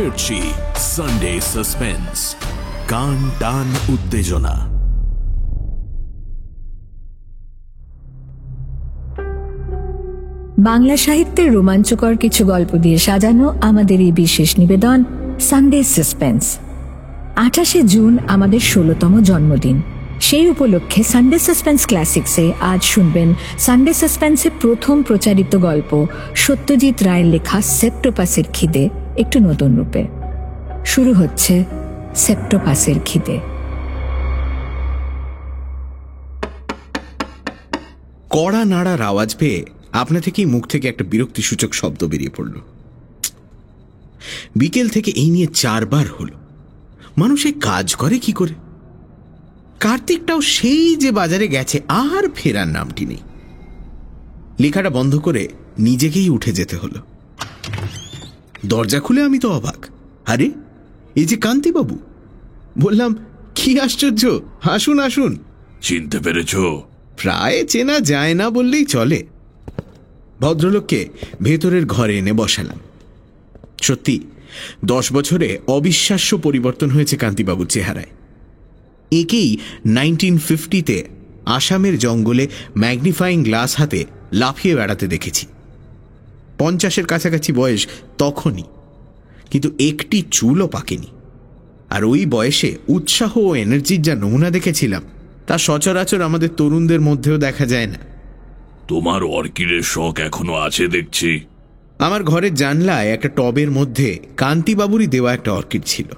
ফিরছি Sunday suspense, কান টান উত্তেজনা। বাংলা সাহিত্যের রোমাঞ্চকর কিছু গল্প দিয়ে সাজানো আমাদের এই বিশেষ নিবেদন সানডে সাসপেন্স। 28শে জুন আমাদের 16তম জন্মদিন। সেই উপলক্ষে সানডে সাসপেন্স ক্লাসিক্সে আজ শুনবেন সানডে সাসপেন্সে প্রথম প্রচারিত গল্প সত্যজিৎ রায়ের লেখা সেপ্টোপাসের খিদে একটু নতুন রূপে। শুরু হচ্ছে সেপ্টোপাসের খিদে। কড়া নাড়ার আওয়াজ পেয়ে আপনা থেকেই মুখ থেকে একটা বিরক্তিসূচক শব্দ বেরিয়ে পড়ল। বিকেল থেকে এই নিয়ে 4 বার হল। মানুষে কাজ করে কি করে? কার্তিকটাও সেই যে বাজারে গেছে, আর ফেরার নামটি নেই। লেখাটা বন্ধ করে নিজেকেই উঠে যেতে হলো। দরজা খুলে আমি তো অবাক। আরে, এই যে কান্তিবাবু! বললাম, কি আশ্চর্য, আসুন আসুন। চিনতে পেরেছ? প্রায় চেনা যায় না বললেই চলে। ভদ্রলোককে ভেতরের ঘরে এনে বসালাম। সত্যি 10 বছরে অবিশ্বাস্য পরিবর্তন হয়েছে কান্তিবাবুর চেহারায়। একেই 1950-তে আসামের জঙ্গলে ম্যাগনিফাইং গ্লাস হাতে লাফিয়ে বেড়াতে দেখেছি। 50-এর কাছাকাছি বয়স তখনই, কিন্তু একটি চুলও পাকেনি। আর ওই বয়সে উৎসাহ ও এনার্জির যা নমুনা দেখেছিলাম, তা সচরাচর আমাদের তরুণদের মধ্যেও দেখা যায় না। তোমার অর্কিডের শখ এখনো আছে দেখছি। আমার ঘরের জানলায় একটা টবের মধ্যে কান্তিবাবুরই দেওয়া একটা অর্কিড ছিল।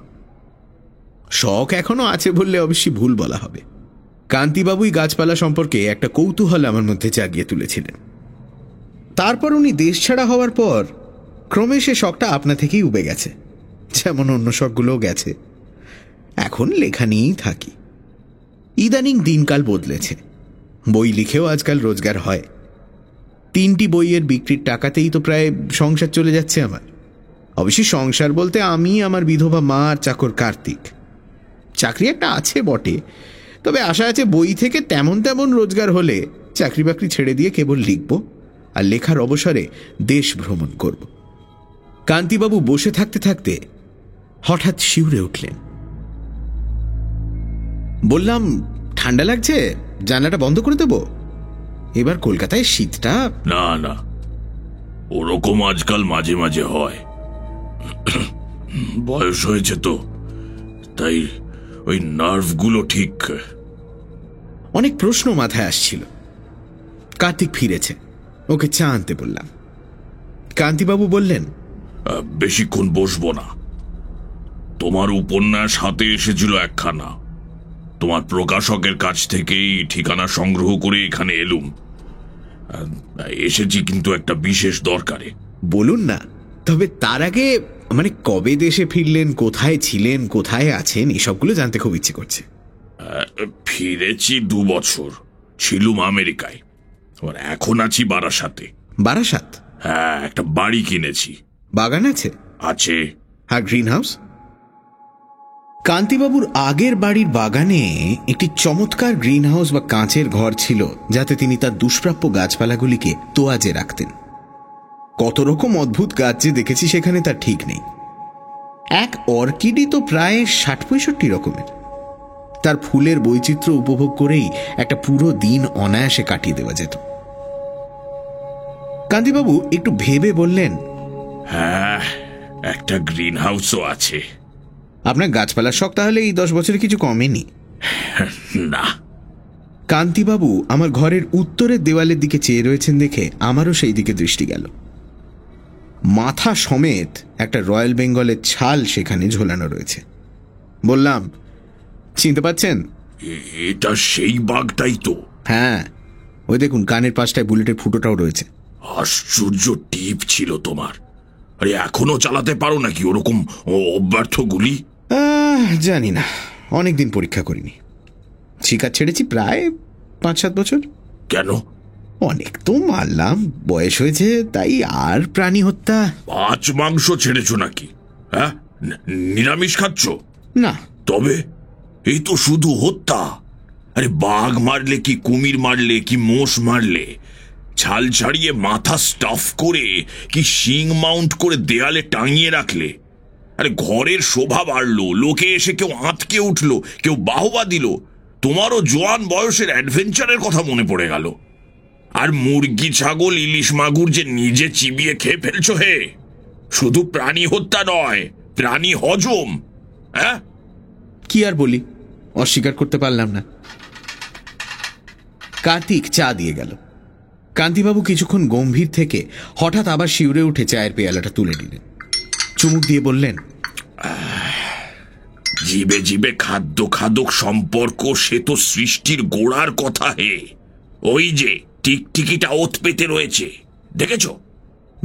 শখ এখনো আছে বললে অবশ্যই ভুল বলা হবে। কান্তিবাবুই গাছপালা সম্পর্কে একটা কৌতূহল আমার মধ্যে জাগিয়ে তুলেছিলেন। তারপর উনি দেশ ছাড়া হওয়ার পর ক্রমে সে শখটা আপনা থেকেই উবে গেছে, যেমন অন্য শখগুলোও গেছে। এখন লেখা নিয়েই থাকি। ইদানিং দিনকাল বদলেছে। বই লিখেও আজকাল রোজগার হয়। 3টি বইয়ের বিক্রির টাকাতেই তো প্রায় সংসার চলে যাচ্ছে আমার। অবশ্যই সংসার বলতে আমি, আমার বিধবা মা আর চাকর কার্তিক। চাকরি একটা আছে বটে, তবে আশা আছে বই থেকে তেমন তেমন রোজগার হলে চাকরি বাকরি ছেড়ে দিয়ে কেবল লিখব আর লেখার অবসরে দেশ ভ্রমণ করব। কান্তিবাবু বসে থাকতে থাকতে হঠাৎ শিউরে উঠলেন। বললাম, ঠান্ডা লাগছে, জানলাটা বন্ধ করে দেব? এবার কলকাতায় শীতটা। না না, ওরকম আজকাল মাঝে মাঝে হয়। বয়স হয়েছে তো, তাই ওই নার্ভগুলো ঠিক। অনেক প্রশ্ন মাথায় আসছিল। কার্তিক ফিরেছে, ওকে চা আনতে বললাম। কান্তিবাবু বললেন, বেশিক্ষণ বসবো না। তোমার উপন্যাস হাতে এসেছিল একখানা। তোমার প্রকাশকের কাছ থেকেই ঠিকানা সংগ্রহ করে এখানে এলুম। এসেছি কিন্তু একটা বিশেষ দরকারে। বলুন না। তবে তার আগে কবে দেশে ফিরলেন, কোথায় ছিলেন, কোথায় আছেন, এসবগুলো জানতে খুব ইচ্ছে করছে। ফিরেছি 2 বছর, ছিলুম আমেরিকায়। এখন আছি বারাসাতে। বারাসাত? হ্যাঁ, একটা বাড়ি কিনেছি। বাগান আছে? আছে। হ্যাঁ, গ্রিন হাউস। কান্তিবাবুর আগের বাড়ির বাগানে একটি চমৎকার গ্রিন হাউস বা কাঁচের ঘর ছিল, যাতে তিনি তার দুষ্প্রাপ্য গাছপালাগুলিকে তোয়াজে রাখতেন। কত রকম অদ্ভুত গাছ যে দেখেছি সেখানে তার ঠিক নেই। এক অর্কিডই তো প্রায় 60-65 রকমের। তার ফুলের বৈচিত্র্য উপভোগ করেই একটা পুরো দিন অনায়াসে কাটিয়ে দেওয়া যেত। কান্তিবাবু একটু ভেবে বললেন, হ্যাঁ, একটা গ্রিন হাউসও আছে। আপনার গাছপালার শখ তাহলে এই 10 বছরে কিছু কমেনি? না। কান্তিবাবু আমার ঘরের উত্তরের দেওয়ালের দিকে চেয়ে রয়েছেন দেখে আমারও সেই দিকে দৃষ্টি গেল। মাথা সমেত একটা রয়্যাল বেঙ্গলের ছাল সেখানে ঝোলানো রয়েছে। বললাম, চিনতে পাচ্ছেন? এটা সেই বাঘটাই তো। হ্যাঁ, ওই দেখুন, কানের পাশটায় বুলেটের ফুটোটাও রয়েছে। আশ্চর্য টিপ ছিল তোমার। আরে, এখনো চালাতে পারো নাকি ওরকম অব্যর্থ গুলি? জানি না, অনেকদিন পরীক্ষা করিনি। শিকার ছেড়েছি প্রায় 5-7 বছর। কেন? অনেক তো মারলাম, বয়স হয়েছে, তাই। আর প্রাণী হত্যা? মাছ মাংস ছেড়েছ নাকি? হ্যাঁ, নিরামিষ খাচ্ছ? না। তবে এই তো শুধু হত্যা। আরে, বাঘ মারলে কি, কুমির মারলে কি, মোষ মারলে ছাল ছাড়িয়ে মাথা স্টাফ করে কি শিং মাউন্ট করে দেয়ালে টাঙিয়ে রাখলে আরে ঘরের শোভা বাড়লো, লোকে এসে কেউ আঁতকে উঠলো, কেউ বাহবা দিল, তোমারও জোয়ান বয়সের অ্যাডভেঞ্চারের কথা মনে পড়ে গেল। আর মুরগি, ছাগল, ইলিশ, মাগুর যে নিজে চিবিয়ে খেয়ে ফেলছো হে! শুধু প্রাণী হত্যা নয়, প্রাণী হজম। হ্যাঁ, কি আর বলি, অস্বীকার করতে পারলাম না। কার্তিক চা দিয়ে গেল। কান্তিবাবু কিছুক্ষণ গম্ভীর থেকে হঠাৎ আবার শিউরে উঠে চায়ের পেয়ালাটা তুলে নিলেন, চুমুক দিয়ে বললেন, জীবে জীবে খাদ্য খাদক সম্পর্ক, সে তো সৃষ্টির গোড়ার কথা হে। ওই যে টিকটিকিটা ওত পেতে রয়েছে, দেখেছো?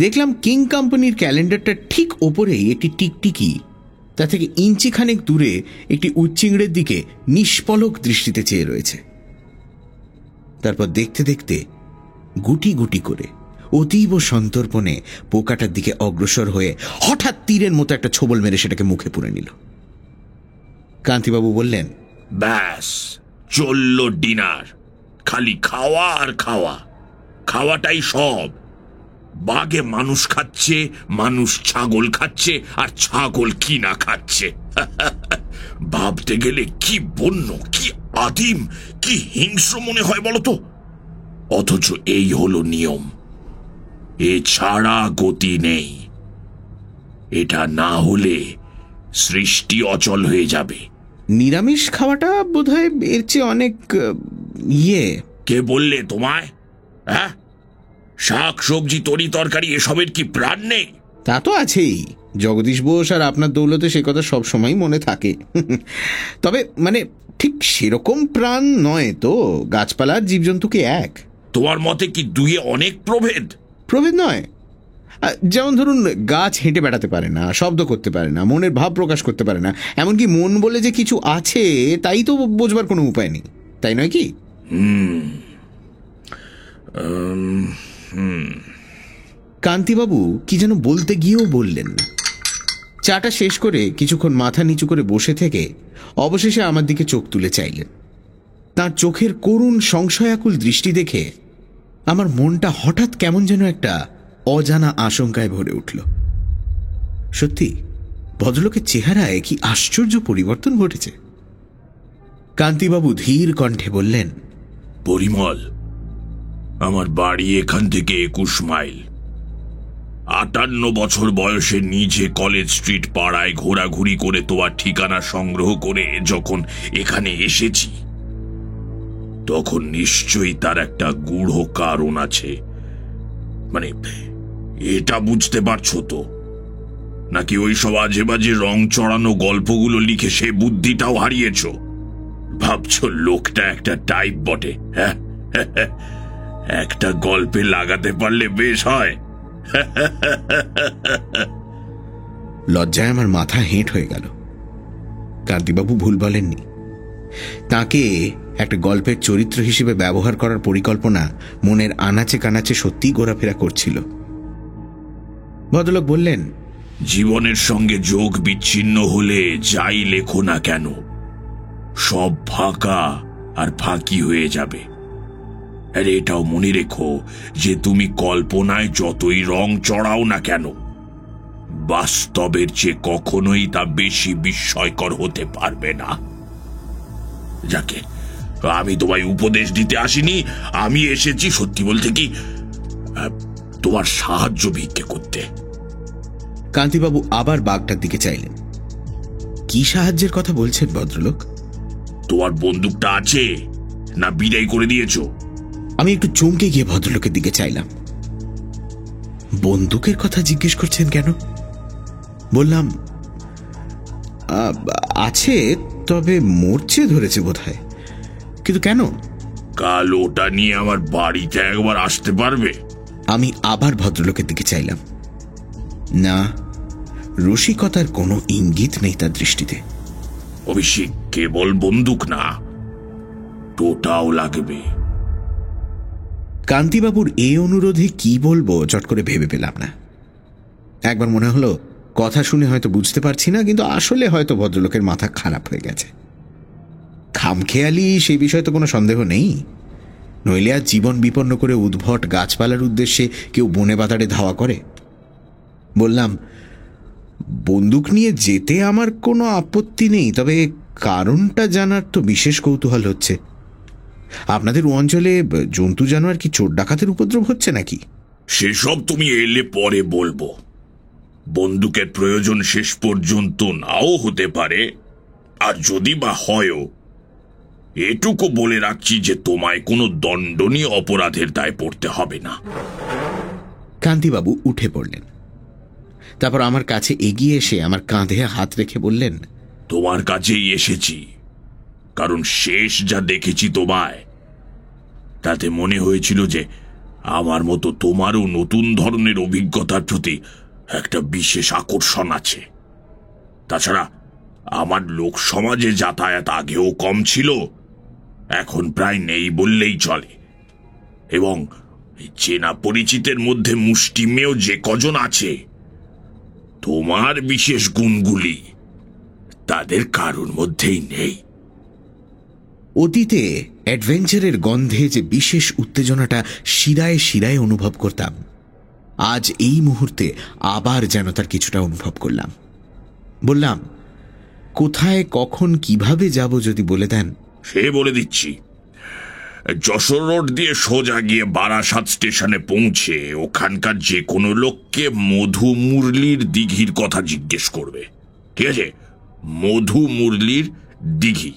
দেখলাম কিং কোম্পানির ক্যালেন্ডারটা ঠিক ওপরেই একটি টিকটিকি, তা থেকে ইঞ্চিখানেক দূরে একটি উচ্চিংড়ের দিকে নিষ্পলক দৃষ্টিতে চেয়ে রয়েছে। তারপর দেখতে দেখতে গুটি গুটি করে অতীব সন্তর্পণে পোকাটার দিকে অগ্রসর হয়ে হঠাৎ তীরের মতো একটা ছোবল মেরে সেটাকে মুখে পুরে নিল। কান্তিবাবু বললেন, ব্যাস চলল ডিনার। খালি খাওয়া আর খাওয়া, খাওয়াটাই সব। বাঘে মানুষ খাচ্ছে, মানুষ ছাগল খাচ্ছে, আর ছাগল কি না খাচ্ছে। ভাবতে গেলে কি বন্য, কি আদিম, কি হিংস্র মনে হয় বলতো। অথচ এই হলো নিয়ম, এছাড়া গতি নেই। এটা না হলে সৃষ্টি অচল হয়ে যাবে। নিরামিষ খাওয়াটা বোধহয় এর চেয়ে অনেক কে বললে তোমায়? হ্যাঁ, শাক সবজি, তরি তরকারি এসবের কি প্রাণ নেই? তা তো আছেই, জগদীশ বোস আর আপনার দৌলতে সে কথা সবসময় মনে থাকে। তবে মানে ঠিক সেরকম প্রাণ নয় তো, গাছপালার জীবজন্তুকে এক। তোমার মতে কি দুয়ে অনেক প্রভেদ? প্রভেদ নয়, যেমন ধরুন গাছ হেঁটে বেড়াতে পারে না, শব্দ করতে পারে না, মনের ভাব প্রকাশ করতে পারে না, এমনকি মন বলে যে কিছু আছে তাই তো বোঝবার কোনো উপায় নেই, তাই নয় কি? কান্তিবাবু কি যেন বলতে গিয়েও বললেন না। চাটা শেষ করে কিছুক্ষণ মাথা নিচু করে বসে থেকে অবশেষে আমার দিকে চোখ তুলে চাইলেন। তার চোখের করুণ সংশয়াকুল দৃষ্টি দেখে আমার মনটা হঠাৎ কেমন যেন একটা অজানা আশঙ্কায় ভরে উঠল। সত্যি ভদ্রলোকের চেহারায় কি আশ্চর্য পরিবর্তন ঘটেছে। কান্তিবাবু ধীর কণ্ঠে বললেন, পরিমল, আমার বাড়ি এখান থেকে 21 মাইল। 58 বছর বয়সে নিজে কলেজ স্ট্রিট পাড়ায় ঘোরাঘুরি করে তোমার ঠিকানা সংগ্রহ করে যখন এখানে এসেছি, তখন নিশ্চয়ই তার একটা গূঢ় কারণ আছে। মানে এটা বুঝতে পারছো তো? নাকি ওই সব আজে বাজে রং চড়ানো গল্পগুলো লিখে সে বুদ্ধিটাও হারিয়েছ? ভাবছো লোকটা একটা টাইপ বটে? হ্যাঁ, একটা গল্পে লাগাতে পারলে বেশ হয়। লজ্জায় আমার মাথা হেঁট হয়ে গেল। কান্তিবাবু ভুল বলেননি, তাকে একটা গল্পের চরিত্র হিসেবে ব্যবহার করার পরিকল্পনা মনের আনাচে কানাচে সত্যিই ঘোরাফেরা করছিল। ভদ্রলোক বললেন, জীবনের সঙ্গে যোগ বিচ্ছিন্ন হলে যাই লেখো না কেন, সব ফাঁকা আর ফাঁকি হয়ে যাবে। আর এটাও মনে রেখো যে তুমি কল্পনায় যতই রং চড়াও না কেন, বাস্তবের চেয়ে কখনোই তা বেশি বিস্ময়কর হতে পারবে না। যাকে আমি তোমায় উপদেশ দিতে আসিনি, আমি এসেছি সত্যি বলতে কি তোমার সাহায্য ভিক্ষে করতে। কান্তিবাবু আবার বাঘটার দিকে চাইলেন। কি সাহায্যের কথা বলছেন ভদ্রলোক? তোমার বন্দুকটা আছে না বিদায় করে দিয়েছ? আমি একটু চমকে গিয়ে ভদ্রলোকের দিকে চাইলাম। বন্দুকের কথা জিজ্ঞেস করছেন কেন? বললাম, আছে, তবে মরচে ধরেছে বোধহয়। কিন্তু কেন? কাল ওটা নিয়ে আমার বাড়িতে একবার আসতে পারবে? আমি আবার ভদ্রলোকের দিকে চাইলাম। না, রসিকতার কোনো ইঙ্গিত নেই তার দৃষ্টিতে। অবশ্যই কেবল বন্দুক না, টোটাও লাগবে। কান্তিবাবুর এই অনুরোধে কি বলবো চট করে ভেবে পেলাম না। একবার মনে হলো কথা শুনে হয়তো বুঝতে পারছি না, কিন্তু আসলে হয়তো ভদ্রলোকের মাথা খারাপ হয়ে গেছে। খামখেয়ালি সেই বিষয়ে তো কোনো সন্দেহ নেই, নইলে আর জীবন বিপন্ন করে উদ্ভট গাছপালার উদ্দেশ্যে কেউ বনে বাতাড়ে ধাওয়া করে। বললাম, বন্দুক নিয়ে যেতে আমার কোনো আপত্তি নেই, তবে কারণটা জানার তো বিশেষ কৌতূহল হচ্ছে। আপনাদের অঞ্চলে জন্তু জানোয়ার কি চোর ডাকাতের উপদ্রব হচ্ছে নাকি? সেসব তুমি এলে পরে বলবো। বন্দুকের প্রয়োজন শেষ পর্যন্ত নাও হতে পারে, আর যদি বা হয়ও, এটুকু বলে রাখছি যে তোমায় কোনো দণ্ডনীয় অপরাধের দায় পড়তে হবে না। কান্তিবাবু উঠে পড়লেন। তারপর আমার কাছে এগিয়ে এসে আমার কাঁধে হাত রেখে বললেন, তোমার কাছেই এসেছি কারণ শেষ যা দেখেছি তোমায়, তাতে মনে হয়েছিল যে আমার মতো তোমারও নতুন ধরনের অভিজ্ঞতার প্রতি একটা বিশেষ আকর্ষণ আছে। তাছাড়া আমার লোক সমাজে যাতায়াত আগেও কম ছিল, এখন প্রায় নেই বললেই চলে, এবং চেনা পরিচিতের মধ্যে মুষ্টিমেয় যে কজন আছে, তোমার বিশেষ গুণগুলি তাদের কারোর মধ্যেই নেই। অতীতে অ্যাডভেঞ্চারের গন্ধে যে বিশেষ উত্তেজনাটা শিরায় শিরায় অনুভব করতাম, আজ এই মুহূর্তে আবার যেন তার কিছুটা অনুভব করলাম। বললাম, কোথায় কখন কিভাবে যাব যদি বলে দেন। সে বলে দিচ্ছি। যশোর রোড দিয়ে সোজা গিয়ে বারাসাত স্টেশনে পৌঁছে ওখানকার যে কোনো লোককে মধু মুরলির দিঘির কথা জিজ্ঞেস করবে। ঠিক আছে? মধু মুরলির দিঘি,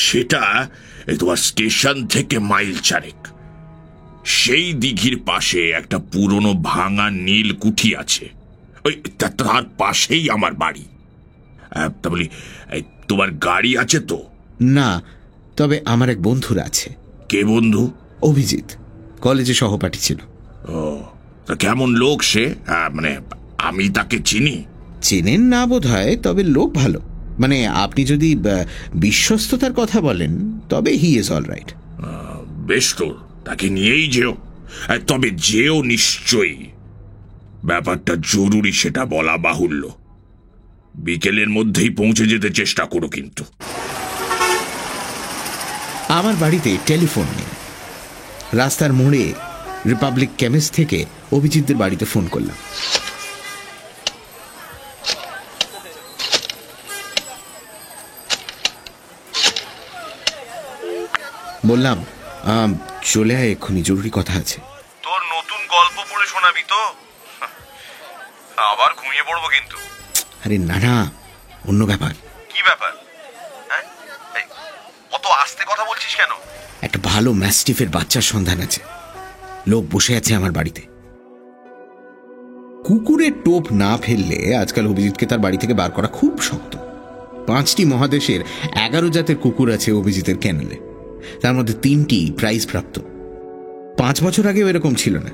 সেটা তোমার স্টেশন থেকে মাইল 4। সেই দিঘির পাশে একটা পুরনো ভাঙা নীল কুঠি আছে, ওই তার পাশেই আমার বাড়ি। তা বলি, তোমার গাড়ি আছে তো? না, তবে আমার এক বন্ধুর আছে। কে বন্ধু? অভিজিৎ, কলেজে সহপাঠী ছিল। ও, তা কেমন লোক সে? মানে আমি তাকে চিনি? চেনেন না বোধ হয়, তবে লোক ভালো। মানে আপনি যদি বিশ্বস্ততার কথা বলেন, তবে হি ইজ অল রাইট। বেশ, তো তাকে নিয়েই যেও। তবে যেও নিশ্চয়ই। ব্যাপারটা জরুরি সেটা বলা বাহুল্য। বিকেলের মধ্যেই পৌঁছে যেতে চেষ্টা করো কিন্তু। আমার বাড়িতে টেলিফোন নেই। রাস্তার মোড়ে রিপাবলিক কেমিস্ট থেকে অভিজিৎদের বাড়িতে ফোন করলাম। বললাম, চলে আয়, এক্ষুনি জরুরি কথা আছে। তোর নতুন গল্প পড়ে শোনাবি তো? আবার ঘুমিয়ে পড়বো কিন্তু। আরে না না, অন্য ব্যাপার। কি ব্যাপার? হ্যাঁ, অত আস্তে কথা বলছিস কেন? একটা ভালো ম্যাস্টিফের বাচ্চার সন্ধান আছে। লোক বসে আছে আমার বাড়িতে। কুকুরের টোপ না ফেললে আজকাল অভিজিৎকে তার বাড়ি থেকে বার করা খুব শক্ত। 5টি মহাদেশের 11 জাতের কুকুর আছে অভিজিতের ক্যানেলে, তার মধ্যে 3টি প্রাইজ প্রাপ্ত। 5 বছর আগেও এরকম ছিল না।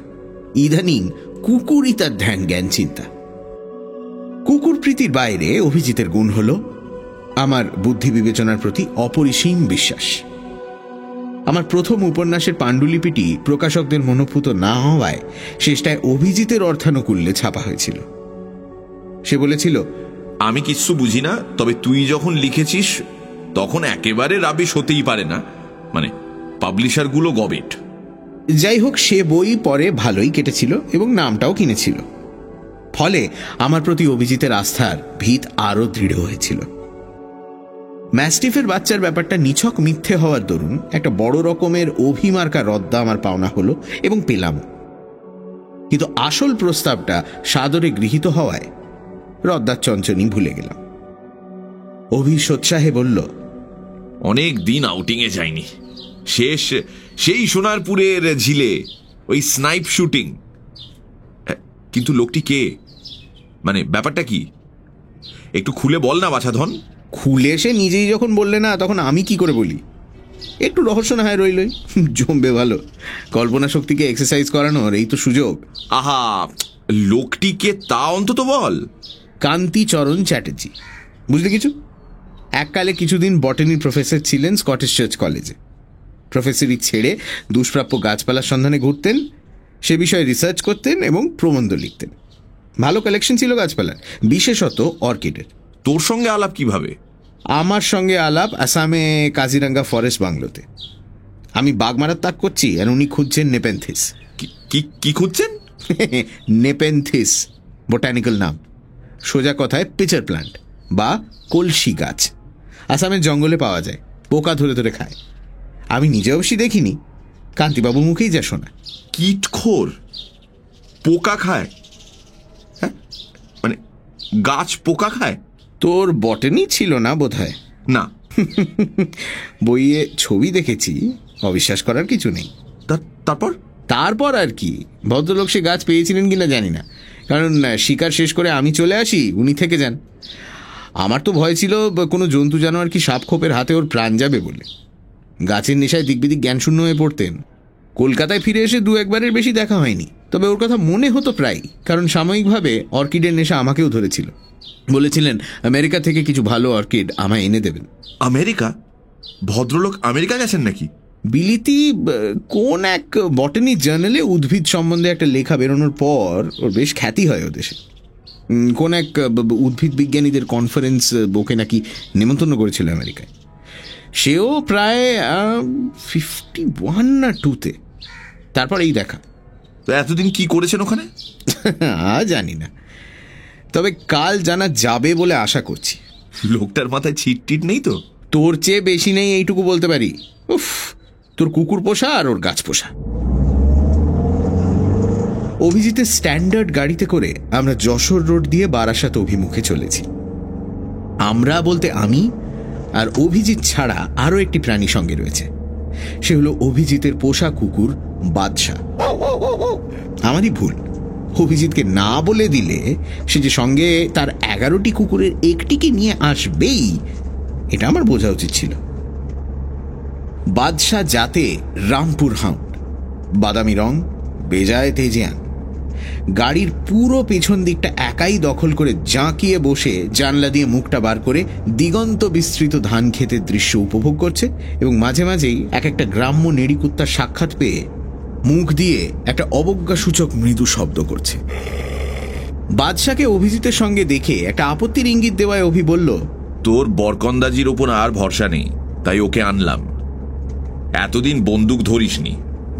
ইদানিং কুকুরই তার ধ্যান জ্ঞান চিন্তা। কুকুর প্রীতির বাইরে অভিজিতের গুণ হল আমার বুদ্ধি বিবেচনার প্রতি অপরিসীম বিশ্বাস। আমার প্রথম উপন্যাসের পাণ্ডুলিপিটি প্রকাশকদের মনোভূত না হওয়ায় শেষটায় অভিজিতের অর্থানুকূল্যে ছাপা হয়েছিল। সে বলেছিল, আমি কিচ্ছু বুঝি না, তবে তুই যখন লিখেছিস তখন একেবারে রাবিশ হতেই পারে না, মানে পাবলিশারগুলো গবেট। যাই হোক, সে বই পরে ভালোই কেটেছিল এবং নামটাও কিনেছিল। ফলে আমার প্রতি অভিজিতের আস্থার ভিত আরো দৃঢ় হয়েছিল। ম্যাস্টিফের বাচ্চার ব্যাপারটা নিছক মিথ্যে হওয়ার দরুন একটা বড় রকমের অভিমার্কা রদ্দা আমার পাওনা হলো এবং পেলাম। কিন্তু আসল প্রস্তাবটা সাদরে গৃহীত হওয়ায় রদ্দার চঞ্চনি ভুলে গেলাম। অভি সোৎসাহে বলল, অনেক দিন আউটিংয়ে যায়নি। শেষ সেই সোনারপুরের ঝিলে ওই স্নাইপ শুটিং। কিন্তু লোকটি কে? মানে ব্যাপারটা কি? একটু খুলে বল না বাছাধন। খুলে সে নিজেই যখন বললে না, তখন আমি কি করে বলি? একটু রহস্য না হয় রইলই, জমবে ভালো। কল্পনা শক্তিকে এক্সারসাইজ করানোর এই তো সুযোগ। আহা, লোকটিকে তা অন্তত বল। কান্তিচরণ চ্যাটার্জি। বুঝলে কিছু? এককালে কিছুদিন বটানির প্রফেসর ছিলেন স্কটিশ চার্চ কলেজে। প্রফেসরি ছেড়ে দুষ্প্রাপ্য গাছপালার সন্ধানে ঘুরতেন, সে বিষয়ে রিসার্চ করতেন এবং প্রবন্ধ লিখতেন। ভালো কালেকশন ছিল গাছপালার, বিশেষত অর্কিডের। তোর সঙ্গে আলাপ কিভাবে? আমার সঙ্গে আলাপ আসামে কাজিরাঙ্গা ফরেস্ট বাংলোতে। আমি বাঘ মারার তাক করছি আর উনি খুঁজছেন নেপেন্থিস। কি খুঁজছেন? নেপেন্থিস বোটানিক্যাল নাম। সোজা কথায় পিচার প্ল্যান্ট বা কলসি গাছ। আসামের জঙ্গলে পাওয়া যায়, পোকা ধরে ধরে খায়। আমি নিজে অবশ্যই দেখিনি, কান্তিবাবু মুখেই যা শোনা। কীটখোর পোকা খায়? হ্যাঁ, মানে গাছ পোকা খায়? তোর বটেনি ছিল না বোধহয়। না। বইয়ে ছবি দেখেছি, অবিশ্বাস করার কিছু নেই। তারপর তারপর আর কি, ভদ্রলোক সে গাছ পেয়েছিলেন কিনা জানি না, কারণ শিকার শেষ করে আমি চলে আসি, উনি থেকে যান। আমার তো ভয় ছিল কোনো জন্তু জানোয়ার কি সাপ খোপের হাতে ওর প্রাণ যাবে বলে। গাছের নেশায় দিকবিদিক জ্ঞানশূন্য হয়ে পড়তেন। কলকাতায় ফিরে এসে 2-1বারের বেশি দেখা হয়নি, তবে ওর কথা মনে হতো প্রায়, কারণ সাময়িকভাবে অর্কিডের নেশা আমাকেও ধরেছিল। বলেছিলেন আমেরিকা থেকে কিছু ভালো অর্কিড আমায় এনে দেবেন। আমেরিকা? ভদ্রলোক আমেরিকা গেছেন নাকি? বিলিতি কোন এক বটানি জার্নালে উদ্ভিদ সম্বন্ধে একটা লেখা বেরোনোর পর ওর বেশ খ্যাতি হয় ও দেশে। কোন এক উদ্ভিদ বিজ্ঞানীদের কনফারেন্স ওকে নাকি নিমন্ত্রণ করেছিল আমেরিকায়। সেও প্রায় 51 না 2-তে। তারপর এই দেখা। তো এতদিন কি করেছেন ওখানে? জানি না, তবে কাল জানা যাবে বলে আশা করছি। লোকটার মাথায় ছিটটিট নেই তো? তোর চেয়ে বেশি নেই এইটুকু বলতে পারি। উফ, তোর কুকুর পোষা আর ওর গাছ পোষা। অভিজিতের স্ট্যান্ডার্ড গাড়িতে করে আমরা যশোর রোড দিয়ে বারাসাত অভিমুখে চলেছি। আমরা বলতে আমি আর অভিজিৎ ছাড়া আরও একটি প্রাণী সঙ্গে রয়েছে। সে হলো অভিজিতের পোষা কুকুর বাদশা। আমারই ভুল, অভিজিৎকে না বলে দিলে সে যে সঙ্গে তার 11টি কুকুরের একটিকে নিয়ে আসবেই, এটা আমার বোঝা উচিত ছিল। বাদশা জাতে রামপুর হাউন্ড, বাদামি রং, বেজায় তেজিয়ান। গাড়ির পুরো পেছন দিকটা একাই দখল করে জাঁকিয়ে বসে জানলা দিয়ে মুখটা বার করে দিগন্ত বিস্তৃত ধান ক্ষেতের দৃশ্য উপভোগ করছে, এবং মাঝে মাঝেই এক একটা গ্রাম্য নেড়িকুত্তার সাক্ষাৎ পেয়ে মুখ দিয়ে একটা অবজ্ঞাসূচক মৃদু শব্দ করছে। বাদশাকে অভিজিতের সঙ্গে দেখে একটা আপত্তির ইঙ্গিত দেওয়ায় অভি বলল, তোর বরকন্দাজির ওপর আর ভরসা নেই, তাই ওকে আনলাম। এতদিন বন্দুক ধরিসনি,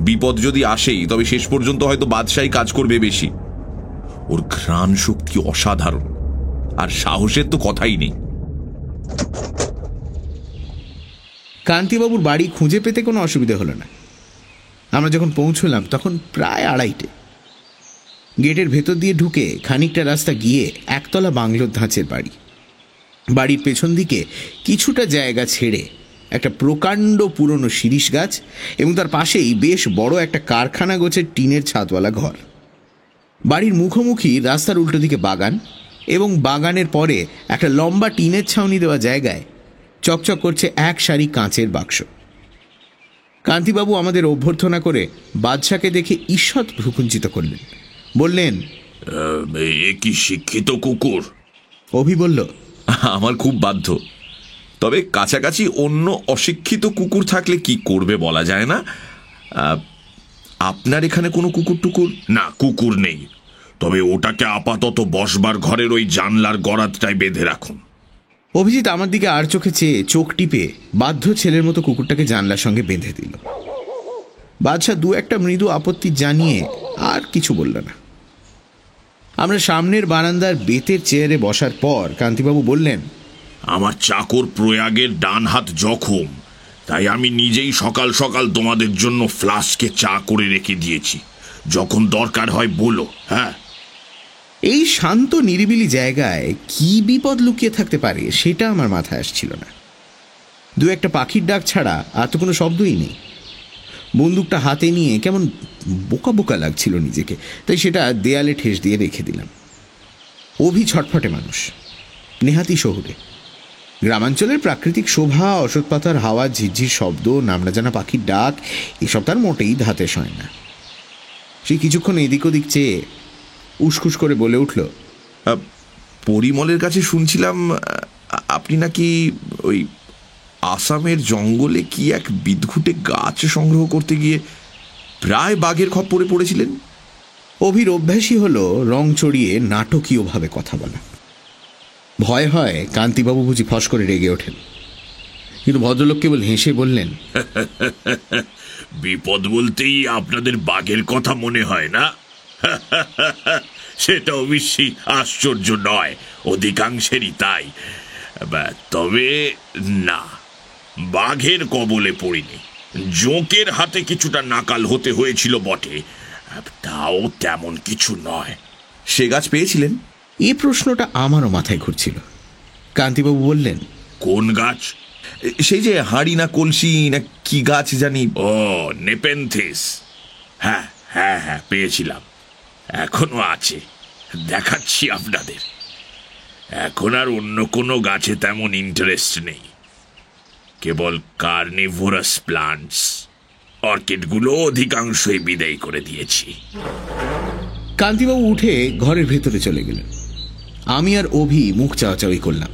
বিপদ যদি আসেই তবে শেষ পর্যন্ত হয়তো বাদশাই কাজ করবে বেশি। ওর ঘ্রাণ শক্তি অসাধারণ, আর সাহসের তো কথাই নেই। কান্তিবাবুর বাড়ি খুঁজে পেতে কোনো অসুবিধা হলো না। আমরা যখন পৌঁছলাম তখন প্রায় 2:30। গেটের ভেতর দিয়ে ঢুকে খানিকটা রাস্তা গিয়ে একতলা বাংলোর ধাঁচের বাড়ি। বাড়ির পেছন দিকে কিছুটা জায়গা ছেড়ে একটা প্রকাণ্ড পুরনো শিরীষ গাছ, এবং তার পাশেই বেশ বড় একটা কারখানা গোছের টিনের ছাদওয়ালা ঘর। বাড়ির মুখোমুখি রাস্তার উল্টো দিকে বাগান, এবং বাগানের পরে একটা লম্বা টিনের ছাউনি দেওয়া জায়গায় চকচক করছে এক সারি কাঁচের বাক্স। কান্তিবাবু আমাদের অভ্যর্থনা করে বাদশাকে দেখে ঈষৎ ভ্রুকুঞ্চিত করলেন। বললেন, এ কি শিক্ষিত কুকুর? অভি বলল, আমার খুব বাধ্য, তবে কাছাকাছি অন্য অশিক্ষিত কুকুর থাকলে কি করবে বলা যায় না। আপনার এখানে কোনো কুকুর টুকুর? না, কুকুর নেই, তবে ওটাকে আপাতত বসবার ঘরের ওই জানলার গরাদটায় বেঁধে রাখুন। অভিজিৎ আমার দিকে আর চোখে চেয়ে চোখ টিপে বাধ্য ছেলের মতো কুকুরটাকে জানলার সঙ্গে বেঁধে দিল। বাদশা 2-1টা মৃদু আপত্তি জানিয়ে আর কিছু বলল না। আমরা সামনের বারান্দার বেতের চেয়ারে বসার পর কান্তিবাবু বললেন, আমার চাকর প্রয়াগের ডান হাত জখম, তাই আমি নিজেই সকাল সকাল তোমাদের জন্য ফ্লাস্কে চা করে রেখে দিয়েছি, যখন দরকার হয় বলো। হ্যাঁ, এই শান্ত নিরিবিলি জায়গায় কি বিপদ লুকিয়ে থাকতে পারে সেটা আমার মাথায় আসছিল না। 2-1টা পাখির ডাক ছাড়া আর তো কোনো শব্দই নেই। বন্দুকটা হাতে নিয়ে কেমন বোকা বোকা লাগছিল নিজেকে, তাই সেটা দেয়ালে ঠেস দিয়ে রেখে দিলাম। অভি ছটফটে মানুষ, নেহাতি শহুরে। গ্রামাঞ্চলের প্রাকৃতিক শোভা, অসৎ পাতার হাওয়া, ঝিরঝির শব্দ, নামনা জানা পাখির ডাক, এসব তার মোটেই ধাতে সয় না। সে কিছুক্ষণ এদিক ওদিক চেয়ে উসখুস করে বলে উঠল, পরিমলের কাছে শুনছিলাম আপনি নাকি ওই আসামের জঙ্গলে কি এক বিদঘুটে গাছ সংগ্রহ করতে গিয়ে প্রায় বাঘের খপ্পরে পড়েছিলেন। অভির অভ্যাসই হলো রং চড়িয়ে নাটকীয়ভাবে কথা বলা। ভয় হয় কান্তিবাবু বুঝি ফস করে রেগে ওঠেন, কিন্তু ভদ্রলোক কেবল হেসে বললেন, বিপদ বলতেই আপনাদের বাঘের কথা মনে হয় না? সেটা অবশ্যই আশ্চর্য নয়, অধিকাংশেরই তাই। তবে না, বাঘের কবলে পড়িনি। জোঁকের হাতে কিছুটা নাকাল হতে হয়েছিল বটে, তাও তেমন কিছু নয়। সে গাছ পেয়েছিলেন? এই প্রশ্নটা আমারও মাথায় ঘুরছিল। কান্তিবাবু বললেন, কোন গাছ? সেই যে হাঁড়ি না কলসি না কি গাছ জানি। ও, নেপেনথিস। হ্যাঁ হ্যাঁ হ্যাঁ, পেয়েছিলাম, এখনো আছে, দেখাচ্ছি আপনাদের। এখন আর অন্য কোনো গাছে তেমন ইন্টারেস্ট নেই, কেবল কার্নিভোরাস প্লান্টস। অর্কিডগুলো অধিকাংশই বিদায় করে দিয়েছি। কান্তিবাবু উঠে ঘরের ভেতরে চলে গেলেন। আমি আর অভি মুখ চাওয়াচাওয়ি করলাম।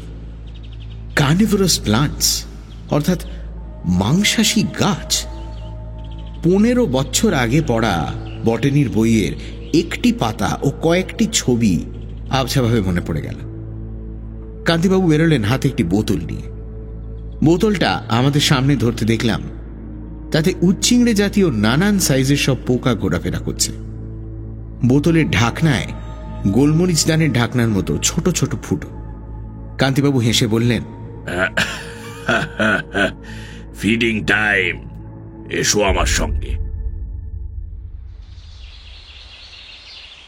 কার্নিভোরাস প্লান্টস অর্থাৎ মাংসাশী গাছ। 15 বছর আগে পড়া বটানির বইয়ের একটি পাতা ও কয়েকটি ছবি আবছাভাবে মনে পড়ে গেল। কান্তিবাবু বেরোলেন হাতে একটি বোতল নিয়ে। বোতলটা আমাদের সামনে ধরতে দেখলাম তাতে উচ্চিংড়ে জাতীয় নানান সাইজের সব পোকা ঘোরাফেরা করছে। বোতলের ঢাকনায় গোলমরিচ দানের ঢাকনার মতো ছোট ছোট ফুটো। কান্তিবাবু হেসে বললেন, ফিডিং টাইম, এসো আমার সঙ্গে।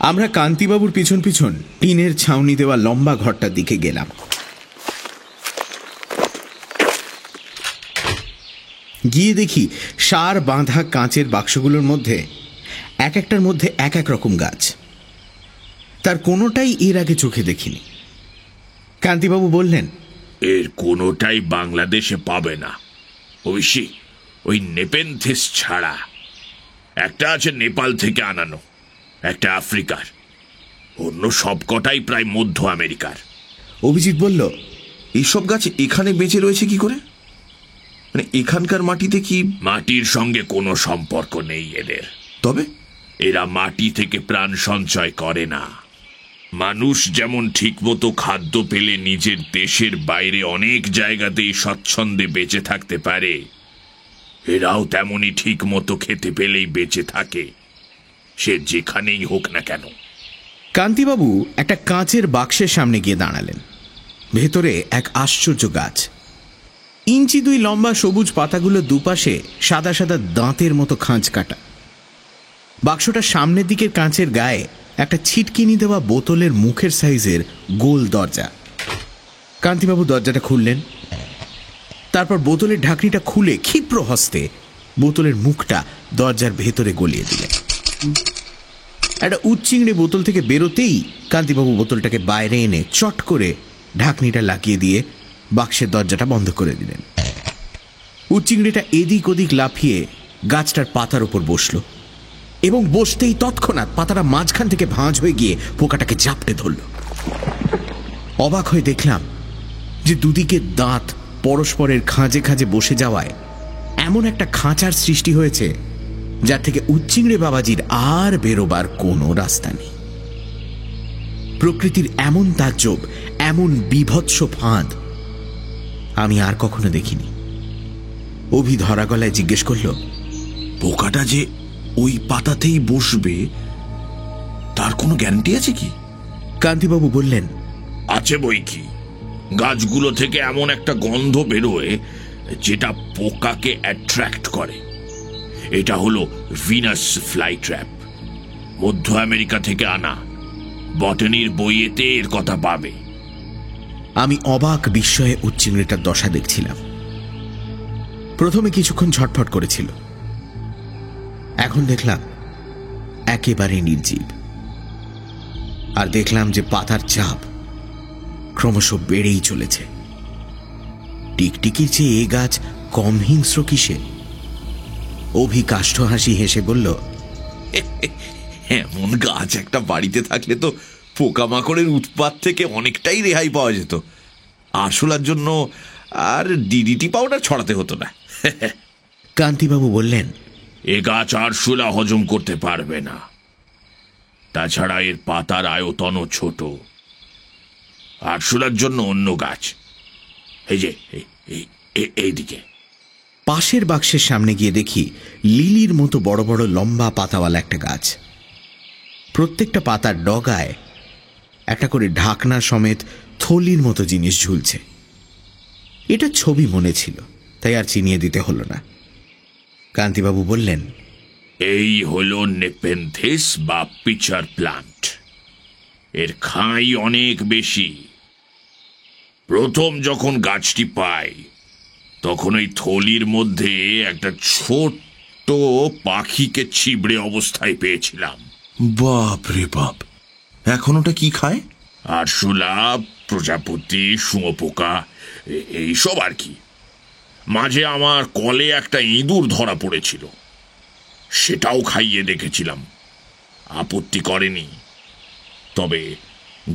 আমরা কান্তিবাবুর পিছন পিছন টিনের ছাউনি দেওয়া লম্বা ঘরটার দিকে গেলাম। গিয়ে দেখি সার বাঁধা কাঁচের বাক্সগুলোর মধ্যে এক একটার মধ্যে এক এক রকম গাছ। তার কোনোটাই এর আগে চোখে দেখিনি। কান্তিবাবু বললেন, এর কোনোটাই বাংলাদেশে পাবে না, অবশ্যই ওই নেপেনথিস ছাড়া। একটা আছে নেপাল থেকে আনানো, একটা আফ্রিকার, অন্য সবকটাই প্রায় মধ্য আমেরিকার। অভিজিৎ বলল, এইসব গাছ এখানে বেঁচে রয়েছে কি করে? মানে এখানকার মাটিতে কি? মাটির সঙ্গে কোনো সম্পর্ক নেই এদের। তবে এরা মাটি থেকে প্রাণ সঞ্চয় করে না। মানুষ যেমন ঠিকমতো খাদ্য পেলে নিজের দেশের বাইরে অনেক জায়গাতেই স্বচ্ছন্দে বেঁচে থাকতে পারে, এরাও তেমনই ঠিক মতো খেতে পেলেই বেঁচে থাকে, সে যেখানেই হোক না কেন। কান্তিবাবু একটা কাঁচের বাক্সের সামনে গিয়ে দাঁড়ালেন। ভেতরে এক আশ্চর্য গাছ। 2 ইঞ্চি লম্বা সবুজ পাতাগুলো দুপাশে সাদা সাদা দাঁতের মতো খাঁজ কাটা। বাক্সটার সামনের দিকের কাঁচের গায়ে একটা ছিটকিনি দেওয়া বোতলের মুখের সাইজের গোল দরজা। কান্তিবাবু দরজাটা খুললেন, তারপর বোতলের ঢাকনিটা খুলে ক্ষিপ্র হস্তে বোতলের মুখটা দরজার ভেতরে গলিয়ে দিলেন। একটা উচ্চিংড়ে বোতল থেকে বেরোতেই কান্তিবাবু বোতলটাকে বাইরে এনে চট করে ঢাকনিটা লাগিয়ে দিয়ে বাক্সের দরজাটা বন্ধ করে দিলেন। উচ্চিংড়িটা এদিক ওদিক লাফিয়ে গাছটার পাতার উপর বসল এবং বসতেই তৎক্ষণাৎ পাতাটা মাঝখান থেকে ভাঁজ হয়ে গিয়ে পোকাটাকে জাপটে ধরল। অবাক হয়ে দেখলাম যে দুদিকে দাঁত পরস্পরের খাঁজে খাঁজে বসে যাওয়ায় এমন একটা খাঁচার সৃষ্টি হয়েছে যার থেকে উচ্চিংড়ে বাবাজির আর বেরোবার কোনো রাস্তা নেই। প্রকৃতির এমন তাজ্জব, এমন বিভৎস ফাঁদ আমি আর কখনো দেখিনি। অভি ধরা গলায় জিজ্ঞেস করল, পোকাটা যে ওই পাতাতেই বসবে তার কোনো গ্যারান্টি আছে কি? কান্তিবাবু বললেন, আছে বই কি। গাছগুলো থেকে এমন একটা গন্ধ বেরোয় যেটা পোকাকে অ্যাট্রাক্ট করে। এটা হলো ভিনাস ফ্লাই ট্র্যাপ, মধ্য আমেরিকা থেকে আনা। বটানির বইয়েতে এর কথা পাবে। আমি অবাক বিস্ময়ে উচ্চিংড়িটার দশা দেখছিলাম। প্রথমে কিছুক্ষণ ছটফট করেছিল, এখন দেখলাম একেবারে নির্জীব। আর দেখলাম যে পাতার চাপ ক্রমশ বেড়েই চলেছে। টিকটিকির চেয়ে এ গাছ কম হিংস্র কিসে? অভি কাষ্ঠ হাসি হেসে বলল, এমন গাছ একটা বাড়িতে থাকলে তো পোকামাকড়ের উৎপাত থেকে অনেকটাই রেহাই পাওয়া যেত। আরশোলার জন্য আর ডিডিটি পাউডার ছড়াতে হতো না। কান্তিবাবু বললেন, এ গাছ আরশোলা হজম করতে পারবে না। তাছাড়া এর পাতার আয়তনও ছোট। আরশোলার জন্য অন্য গাছ, এই যে এইদিকে। পাশের বাক্সের সামনে গিয়ে দেখি লিলির মতো বড় বড় লম্বা পাতাওয়ালা একটা গাছ। প্রত্যেকটা পাতার ডগায় একটা করে ঢাকনা সমেত থলির মতো জিনিস ঝুলছে। এটা ছবি মনে ছিল, তাই আর চিনিয়ে দিতে হলো না। কান্তিবাবু বললেন, এই হলো নেপেনথিস বা পিচার প্লান্ট। এর খাই অনেক বেশি। প্রথম যখন গাছটি পাই তখন ওই থলির মধ্যে একটা ছোট্ট পাখিকে ছিবড়ে অবস্থায় পেয়েছিলাম। বাপ রে বাপ! এখন ওটা কি খায়? আরশোলা, প্রজাপতি, শুঁয়োপোকা, এইসব আর কি। মাঝে আমার কলে একটা ইঁদুর ধরা পড়েছিল, সেটাও খাইয়ে দেখেছিলাম, আপত্তি করেনি। তবে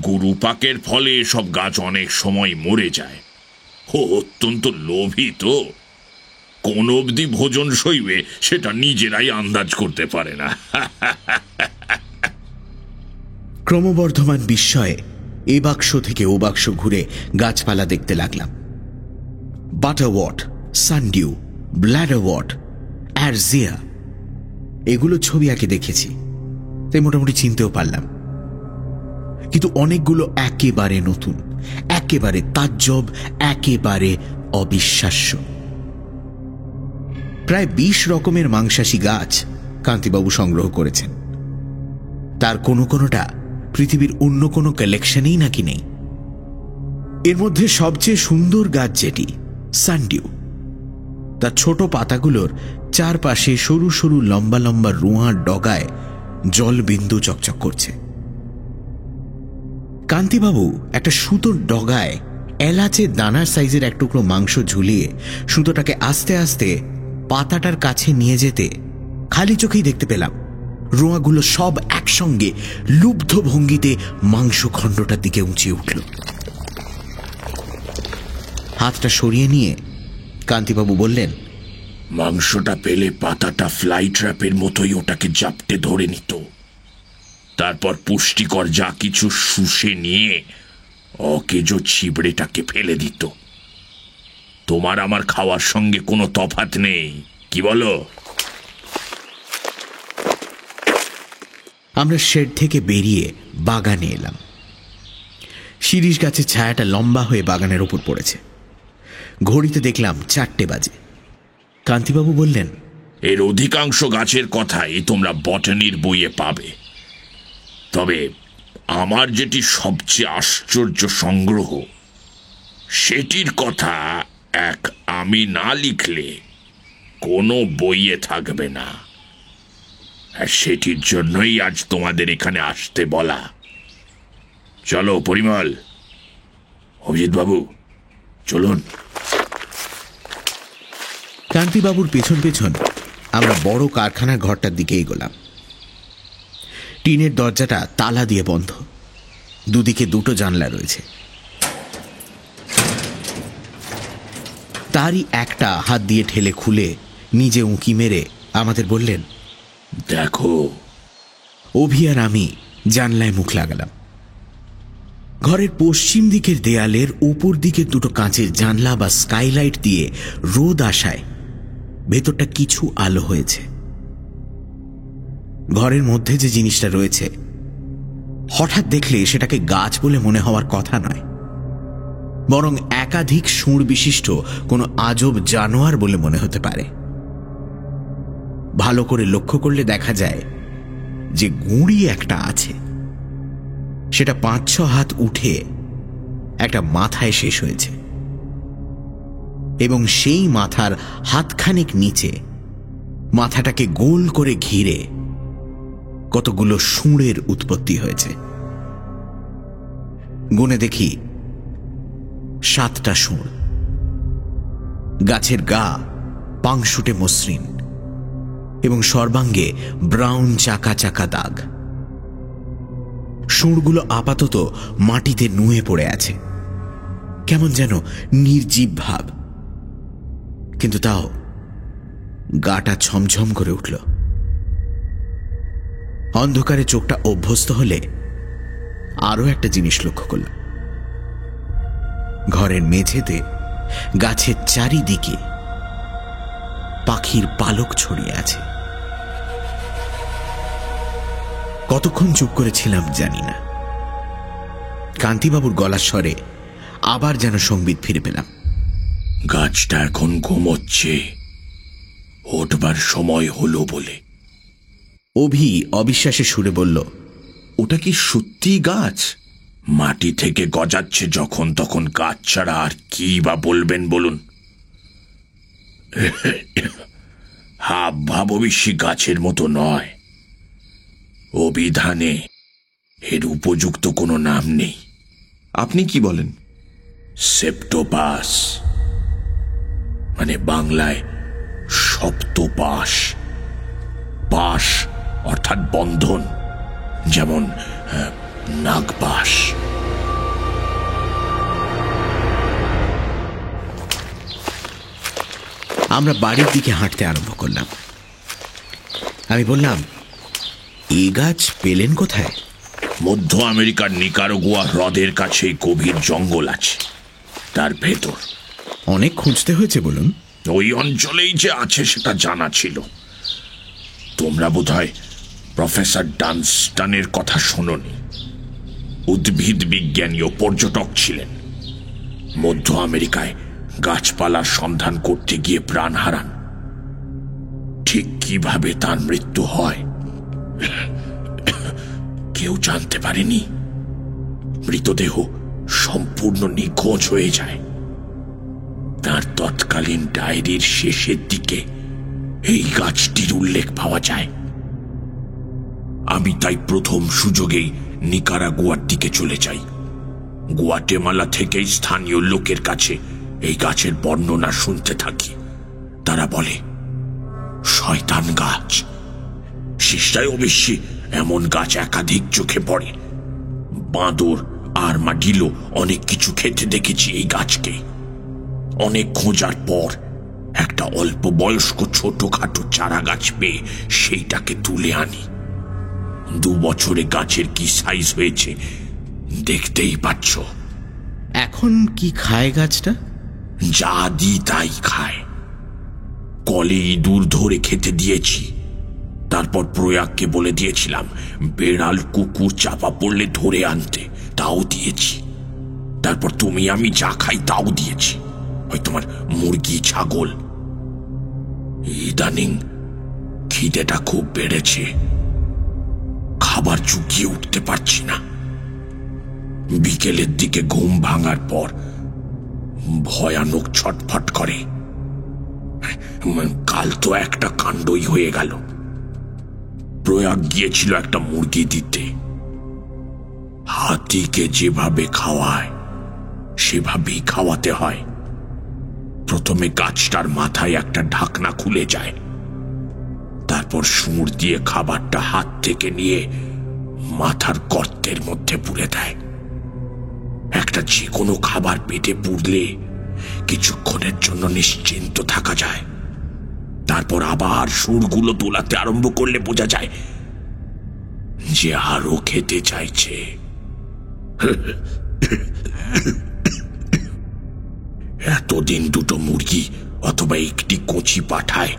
গুরুপাকের ফলে এসব গাছ অনেক সময় মরে যায়। ও অত্যন্ত লোভী তো, কোন অবধি ভোজন সইবে সেটা নিজেরাই আন্দাজ করতে পারে না। ক্রমবর্ধমান বিস্ময়ে এ বাক্স থেকে ও বাক্স ঘুরে গাছপালা দেখতে লাগলাম। বাটারওয়াট, সানডিউ, ব্ল্যাডারওয়াট, অ্যারজিয়া, এগুলো ছবি আঁকে দেখেছি, তাই মোটামুটি চিনতেও পারলাম। কিন্তু অনেকগুলো একেবারে নতুন, একেবারে তাজ্জব, একেবারে অবিশ্বাস্য। প্রায় 20 রকমের মাংসাশী গাছ কান্তিবাবু সংগ্রহ করেছেন। তার কোনো কোনোটা পৃথিবীর অন্য কোনো কালেকশনেই নাকি নেই। এর মধ্যে সবচেয়ে সুন্দর গাছ যেটি, সানডিউ, তার ছোট পাতাগুলোর চারপাশে সরু সরু লম্বা লম্বা রোঁয়ার ডগায় জলবিন্দু চকচক করছে। কান্তিবাবু একটা সুতোর ডগায় এলাচের দানার সাইজের এক টুকরো মাংস ঝুলিয়ে সুতোটাকে আস্তে আস্তে পাতাটার কাছে নিয়ে যেতে খালি চোখেই দেখতে পেলাম রোঁয়াগুলো সব একসঙ্গে লুব্ধ ভঙ্গিতে মাংসখণ্ডটার দিকে উঁচিয়ে উঠল। হাতটা সরিয়ে নিয়ে কান্তিবাবু বললেন, মাংসটা পেলে পাতাটা ফ্লাই ট্র্যাপের মতোই ওটাকে জাপটে ধরে নিত, তারপর পুষ্টিকর যা কিছু শুষে নিয়ে অকেজো ছিবড়েটাকে ফেলে দিত। তোমার আমার খাওয়ার সঙ্গে কোনো তফাৎ নেই, কি বলো? আমরা শেড থেকে বেরিয়ে বাগানে এলাম। শিরীষ গাছের ছায়াটা লম্বা হয়ে বাগানের ওপর পড়েছে। ঘড়িতে দেখলাম 4টে বাজে। কান্তিবাবু বললেন, এর অধিকাংশ গাছের কথাই তোমরা বটানির বইয়ে পাবে, তবে আমার যেটি সবচেয়ে আশ্চর্য সংগ্রহ সেটির কথা আমি না লিখলে কোনো বইয়ে থাকবে না, আর সেটির জন্যই আজ তোমাদের এখানে আসতে বলা। চলো পরিমল, অভিজিৎ বাবু, চলুন। কান্তিবাবুর পেছন পেছন আমরা বড় কারখানার ঘরটার দিকে এগোলাম। টিনের দরজাটা তালা দিয়ে বন্ধ, দুদিকে 2টো জানলা রয়েছে। তারই একটা হাত দিয়ে ঠেলে খুলে নিজে উঁকি মেরে আমাদের বললেন, দেখো। অভি আর আমি জানলায় মুখ লাগালাম। ঘরের পশ্চিম দিকের দেয়ালের উপর দিকে 2টো কাঁচের জানলা বা স্কাইলাইট দিয়ে রোদ আসায় ভেতরটা কিছু আলো হয়েছে। ঘরের মধ্যে যে জিনিসটা রয়েছে হঠাৎ দেখলে সেটাকে গাছ বলে মনে হওয়ার কথা নয়, বরং একাধিক শুঁড় বিশিষ্ট কোনো আজব জানোয়ার বলে মনে হতে পারে। ভালো করে লক্ষ্য করলে দেখা যায় যে গুঁড়ি একটা আছে, সেটা 5-6 হাত উঠে একটা মাথায় শেষ হয়েছে, এবং সেই মাথার হাতখানিক নিচে মাথাটাকে গোল করে ঘিরে কতগুলো শুঁড়ের উৎপত্তি হয়েছে। গুনে দেখি 7টা শুঁড়। গাছের গা পাংশুটে মসৃণ এবং সর্বাঙ্গে ব্রাউন চাকা চাকা দাগ। শুঁড়গুলো আপাতত মাটিতে নুয়ে পড়ে আছে, কেমন যেন নির্জীব ভাব, কিন্তু তাও গাটা ছমছম করে উঠল। অন্ধকারে চোখটা অভ্যস্ত হলে আরো একটা জিনিস লক্ষ্য করলাম। ঘরের মেঝেতে গাছের চারিদিকে পাখির পালক ছড়িয়ে আছে। কতক্ষণ চুপ করেছিলাম জানি না, কান্তিবাবুর গলার স্বরে আবার যেন সংবিত ফিরে পেলাম। গাছটা এখন ঘুমোচ্ছে, ওঠবার সময় হলো বলে। অভি অবিশ্বাসে সুরে বলল, ওটা কি সত্যি গাছ? মাটি থেকে গজাচ্ছে যখন তখন গাছ ছাড়া আর কি বা বলবেন বলুন? হাব ভাব অবশ্যই গাছের মতো নয়। অভিধানে এর উপযুক্ত কোনো নাম নেই। আপনি কি বলেন? সেপ্টোপাস, মানে বাংলায় সপ্তপাশ। পাশ অর্থাৎ বন্ধন, যেমন নাগপাশ। আমরা বাড়ির দিকে হাঁটতে আরম্ভ করলাম। আমি বললাম, এই গাছ পেলেন কোথায়? মধ্য আমেরিকার নিকারাগুয়া হ্রদের কাছে গভীর জঙ্গল আছে, তার ভেতর। অনেক খুঁজতে হয়েছে বলুন? ওই অঞ্চলেই যে আছে সেটা জানা ছিল। তোমরা বোধহয় প্রফেসর ডানস্টনের কথা শোনোনি। উদ্ভিদ বিজ্ঞানী ও পর্যটক ছিলেন। মধ্য আমেরিকায় গাছপালার সন্ধান করতে গিয়ে প্রাণ হারান। ঠিক কিভাবে তার মৃত্যু হয় কেউ জানতে পারেনি। মৃতদেহ সম্পূর্ণ নিখোঁজ হয়ে যায়। তার তৎকালীন ডায়েরির শেষের দিকে এই গাছটির উল্লেখ পাওয়া যায়। আমি তাই প্রথম সুযোগেই নিকারাগুয়ার দিকে চলে যাই। গুয়াটেমালা থেকেই স্থানীয় লোকের কাছে এই গাছের বর্ণনা শুনতে থাকি। তারা বলে শয়তান গাছ। শিষ্টায় অবশ্যই এমন গাছ একাধিক চোখে পড়ে। বাঁদর আর মাডিলো অনেক কিছু খেতে দেখেছি এই গাছকে। অনেক খোঁজার পর একটা অল্প বয়স্ক ছোটখাটো চারা গাছ পেয়ে সেইটাকে তুলে আনি। 2 বছরে গাছের কি সাইজ হয়েছে দেখতেই পাচ্ছ। এখন কি খায় গাছটা? যা দি তাই খায়। কলে ইঁদুর ধরে খেতে দিয়েছি। তারপর প্রয়াগকে বলে দিয়েছিলাম বেড়াল কুকুর চাপা পড়লে ধরে আনতে, তাও দিয়েছি। তারপর তুমি আমি যা খাই তাও দিয়েছি। ওই তোমার মুরগি ছাগল। ইদানিং খিদেটা খুব বেড়েছে, খাবার চুকিয়ে উঠতে পারছি না। বিকেলের দিকে ঘুম ভাঙার পর ভয়ানক ছটফট করে। কাল তো একটা কাণ্ডই হয়ে গেল। প্রয়াগ গিয়েছিল একটা মুরগি দিতে। হাতিকে যেভাবে খাওয়ায় সেভাবেই খাওয়াতে হয়। প্রথমে গাছটার মাথায় একটা ঢাকনা খুলে যায়, তারপর সুর দিয়ে খাবারটা হাত থেকে নিয়ে মাথার গর্তের মধ্যে পুরে দেয়। একটা যে কোনো খাবার পেটে পুরলে কিছুক্ষণের জন্য নিশ্চিন্ত থাকা যায়। তারপর আবার সুরগুলো তোলাতে আরম্ভ করলে বোঝা যায় যে আরো খেতে চাইছে। এতদিন 2টো মুরগি অথবা একটি কচি পাঠায়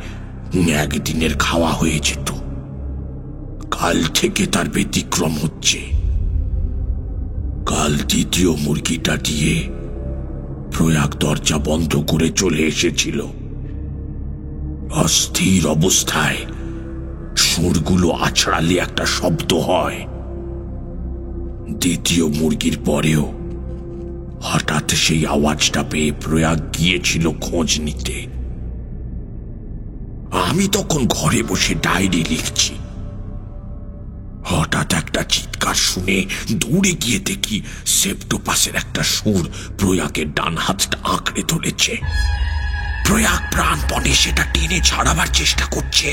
একদিনের খাওয়া হয়ে যেত। কাল থেকে তার ব্যতিক্রম হচ্ছে। কাল দ্বিতীয় মুরগিটা দিয়ে প্রয়াগ দরজা বন্ধ করে চলে এসেছিল। অস্থির অবস্থায় সুরগুলো আছড়ালে একটা শব্দ হয়। দ্বিতীয় মুরগির পরেও হঠাৎ সেই আওয়াজটা পেয়ে প্রয়াগ গিয়েছিল খোঁজ নিতে। আমি তখন ঘরে বসে ডায়েরি লিখছি। হঠাৎ একটা চিৎকার শুনে দৌড়ে গিয়ে দেখি সেপ্টোপাসের একটা সুর প্রয়াগের ডান হাতটা আঁকড়ে ধরেছে। প্রয়াগ প্রাণপণে সেটা টেনে ছাড়াবার চেষ্টা করছে,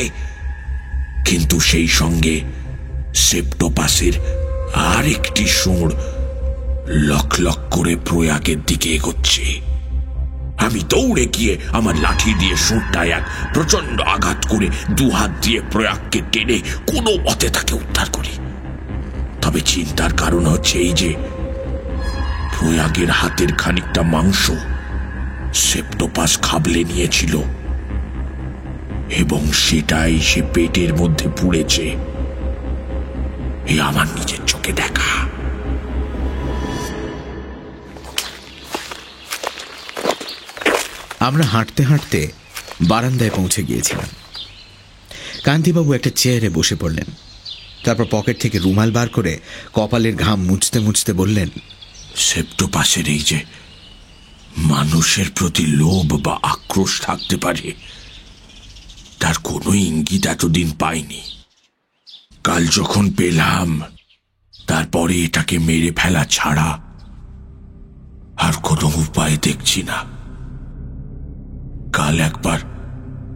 কিন্তু সেই সঙ্গে সেপ্টোপাসের আর একটি সুর লক লক করে প্রয়াগের দিকে এগোচ্ছে। আমি দৌড়ে গিয়ে আমার লাঠি দিয়ে সুরটায় এক প্রচন্ড আঘাত করে 2 হাত দিয়ে প্রয়াগকে টেনে কোনো মতে তাকে উদ্ধার করি। তবে চিন্তার কারণ হচ্ছে এই যে প্রয়াগের হাতের খানিকটা মাংস সেপ্টোপাস খাবলে নিয়েছিল এবং সেটাই সে পেটের মধ্যে পুড়েছে। এ আমার নিজের চোখে দেখা। আমরা হাঁটতে হাঁটতে বারান্দায় পৌঁছে গিয়েছিলাম। কান্তিবাবু একটা চেয়ারে বসে পড়লেন। তারপর পকেট থেকে রুমাল বার করে কপালের ঘাম মুছতে মুছতে বললেন, সেপ্টোপাসের এই যে মানুষের প্রতি লোভ বা আক্রোশ থাকতে পারে, তার কোনো ইঙ্গিত এতদিন পাইনি। কাল যখন পেলাম, তারপরে এটাকে মেরে ফেলা ছাড়া আর কোনো উপায় দেখছি না। কাল একবার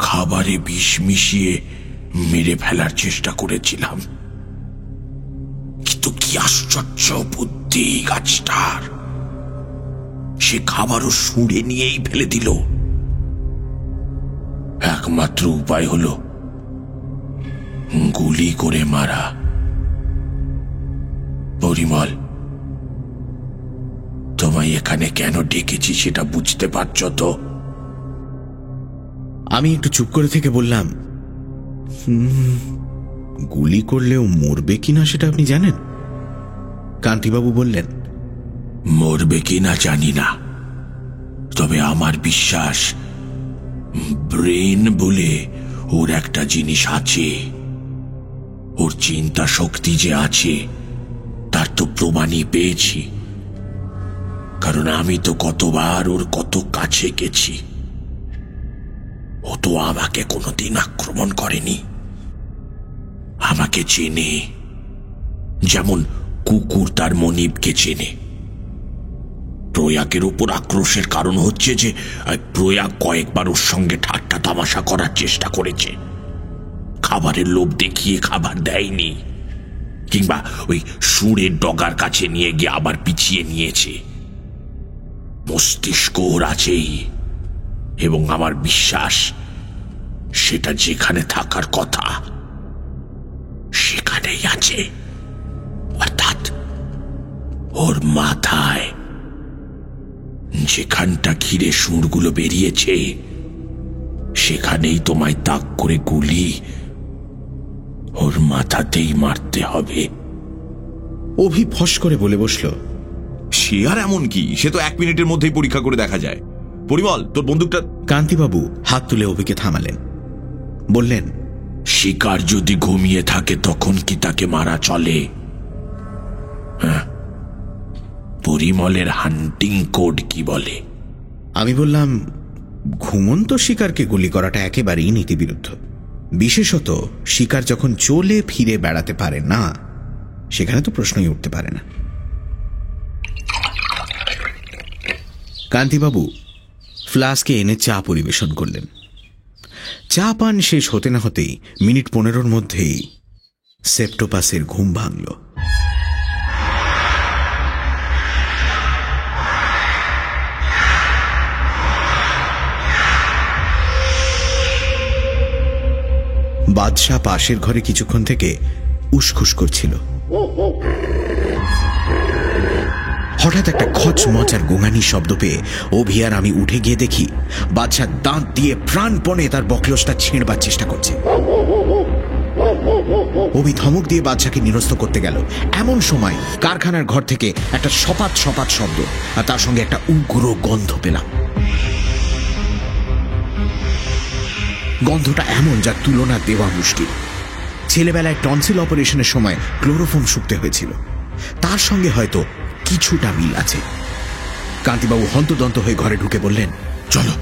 খাবারে বিষ মিশিয়ে মেরে ফেলার চেষ্টা করেছিলাম, কিন্তু কি আশ্চর্য বুদ্ধি গাছটার! সে খাবারও শুঁড়ে নিয়েই ফেলে দিল। একমাত্র উপায় হলো গুলি করে মারা। পরিমল, তোমায় এখানে কেন ডেকেছি সেটা বুঝতে পারছো তো? আমি একটু চুপ করে থেকে বললাম, গুলি করলেও মরবে কিনা সেটা আপনি জানেন? কান্তিবাবু বললেন, মরবে কিনা জানি না, তবে আমার বিশ্বাস ব্রেন বলে ওর একটা জিনিস আছে। ওর চিন্তা শক্তি যে আছে তার তো প্রমাণই পেয়েছি, কারণ আমি তো কতবার ওর কত কাছে গেছি। ও তো আমাকে কোনোদিন আক্রমণ করেনি, আমাকে চেনে যেমন কুকুর তার মনিবকে চেনে। প্রয়াগের উপর আক্রোশের কারণ হচ্ছে যে প্রয়াগ কয়েকবার ওর সঙ্গে ঠাট্টা তামাশা করার চেষ্টা করেছে। খাবারের লোভ দেখিয়ে খাবার দেয়নি, কিংবা ওই সুরের ডগার কাছে নিয়ে গিয়ে আবার পিছিয়ে নিয়েছে। মস্তিষ্ক ওর আছেই, এবং আমার বিশ্বাস সেটা যেখানে থাকার কথা সেখানেই আছে, অর্থাৎ ওর মাথায়। যেখানটা ঘিরে সুরগুলো বেরিয়েছে সেখানেই তোমায় তাক করে গুলি ওর মাথাতেই মারতে হবে। অভি ফস করে বলে বসল, সে আর এমন কি, সে তো 1 মিনিটের মধ্যেই পরীক্ষা করে দেখা যায়। পরিমল, তোর বন্দুকটা। কান্তিবাবু হাত তুলে অভিকে থামালেন, বললেন, শিকার যদি ঘুমিয়ে থাকে তখন কি তাকে মারা চলে? হ্যাঁ, পরিমলের হান্টিং কোড কি বলে? আমি বললাম, ঘুমন্ত শিকারকে গুলি করাটা একেবারেই নীতিবিরুদ্ধ, বিশেষত শিকার যখন চলে ফিরে বেড়াতে পারে না, সেখানে তো প্রশ্নই উঠতে পারে না। কান্তিবাবু ফ্লাস্কে এনে চা পরিবেশন করলেন। চা পান শেষ হতে না হতেই মিনিট 15 মধ্যেই সেপ্টোপাসের ঘুম ভাঙল। বাদশাহ পাশের ঘরে কিছুক্ষণ থেকে উসখুস করছিল। হঠাৎ একটা খচমচার গোঙানি শব্দ পেয়ে অভি আর আমি উঠে গিয়ে দেখি বাদশাহ দাঁত দিয়ে প্রাণপণে তার বকলসটা ছিঁড়বার চেষ্টা করছে। অভি ধমক দিয়ে বাদশাকে নিরস্ত করতে গেল। এমন সময় কারখানার ঘর থেকে একটা সপাত সপাত শব্দ আর তার সঙ্গে একটা উগ্র গন্ধ পেলাম। গন্ধটা এমন যার তুলনা দেওয়া মুশকিল। ছেলেবেলায় টনসিল অপারেশনের সময় ক্লোরোফর্ম শুকতে হয়েছিল, তার সঙ্গে হয়তো কিছুটা মিল আছে। কান্তিবাবু হন্তদন্ত হয়ে ঘরে ঢুকে বললেন, চলো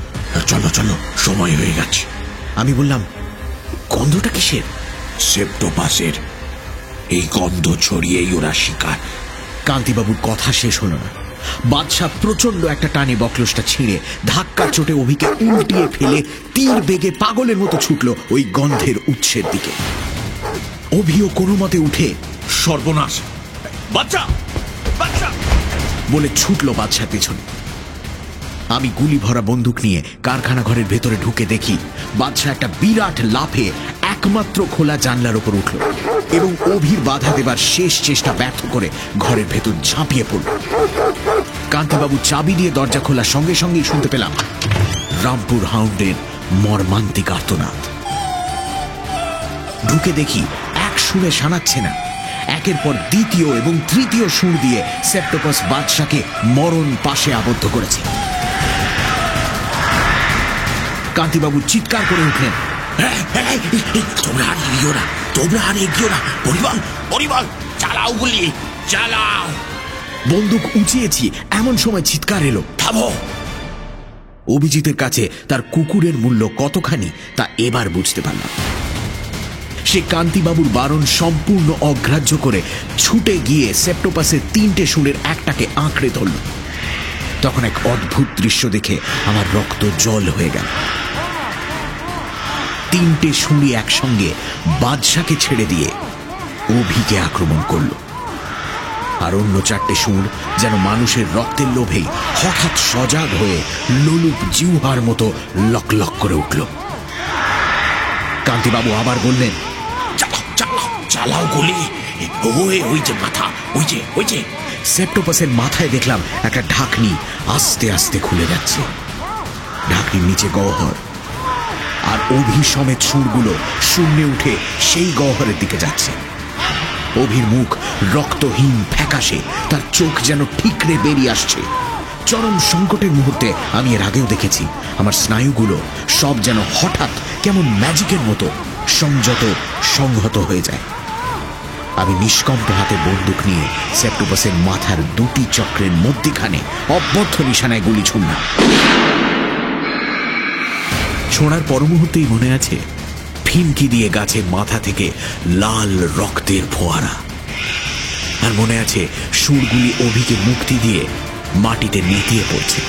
চলো চলো, সময় হয়ে গেছে। আমি বললাম, গন্ধটা কিসের? সেপ্টোপাসের। এই গন্ধ ছড়িয়েই ওরা শিকার। কান্তিবাবুর কথা শেষ হল না। বাদশাহ প্রচন্ড একটা টানে বকলসটা ছিঁড়ে ধাক্কা চোটে অভিকে উল্টিয়ে ফেলে তীর বেগে পাগলের মতো ছুটল ওই গন্ধের উৎসের দিকে। অভিও কোনো মতে উঠে, সর্বনাশ, বাচ্চা বাচ্চা বলে ছুটল বাদশার পেছনে। আমি গুলি ভরা বন্দুক নিয়ে কারখানা ঘরের ভেতরে ঢুকে দেখি বাদশাহ একটা বিরাট লাফে একমাত্র খোলা জানলার উপর উঠল এবং অভির বাধা দেবার শেষ চেষ্টা ব্যর্থ করে ঘরের ভেতর ঝাঁপিয়ে পড়ল। কান্তিবাবু চাবি দিয়ে দরজা খোলার সঙ্গে সঙ্গেই শুনতে পেলাম রামপুর হাউন্ডের মর্মান্তিক আর্তনাদ। ঢুকে দেখি এক সুরে শানাচ্ছে না, একের পর দ্বিতীয় এবং তৃতীয় সুর দিয়ে সেপ্টোপাস বাদশাকে মরণ পাশে আবদ্ধ করেছে। কান্তিবাবু চিৎকার করে উঠলেন, তোমরা আর এগিয়েও না, তোমরা আর এগিয়েও না, পরিবার পরিবার চালাও গুলি, চালাও। বন্দুক উঁচিয়েছি, এমন সময় চিৎকার এলো, থামো। অভিজিতের কাছে তার কুকুরের মূল্য কতখানি তা এবার বুঝতে পারলাম। সে কান্তিবাবুর বারণ সম্পূর্ণ অগ্রাহ্য করে ছুটে গিয়ে সেপ্টোপাসের 3টে শুঁড়ের একটাকে আঁকড়ে ধরল। তখন এক অদ্ভুত দৃশ্য দেখে আমার রক্ত জল হয়ে গেল। 3টে শুঁড়ি একসঙ্গে বাদশাকে ছেড়ে দিয়ে অভিকে আক্রমণ করল। আর অন্য 4টে শুঁড় যেন মানুষের রক্তের লোভেই হঠাৎ সজাগ হয়ে লোলুপ জিহ্বার মতো লক লক করে উঠল। কান্তিবাবু আবার বললেন, চালাও চালাও চালাও গুলি, ওই যে মাথা, ওই যে। সেপ্টোপাসের মাথায় দেখলাম একটা ঢাকনি আস্তে আস্তে খুলে যাচ্ছে। ঢাকনির নিচে গহ্বর, আর অভি সমেত সুরগুলো শূন্যে উঠে সেই গহ্বরের দিকে যাচ্ছে। অভির মুখ রক্তহীন ফ্যাকাশে, তার চোখ যেন ঠিকরে বেরিয়ে আসছে। চরম সংকটের মুহূর্তে আমি এর আগেও দেখেছি আমার স্নায়ুগুলো সব যেন হঠাৎ কেমন ম্যাজিকের মতো সংযত সংহত হয়ে যায়। আমি নিষ্কম্প হাতে বন্দুক নিয়ে সেপ্টোপাসের মাথার 2টি চক্রের মধ্যিখানে অবদ্ধ নিশানায় গুলি ছুড়লাম। ছোঁড়ার পর মুহূর্তেই মনে আছে ফিনকি দিয়ে গাছের মাথা থেকে লাল রক্তের ফোয়ারা, আর মনে আছে সুরগুলি অভিকে মুক্তি দিয়ে মাটিতে নেতিয়ে পড়ছে।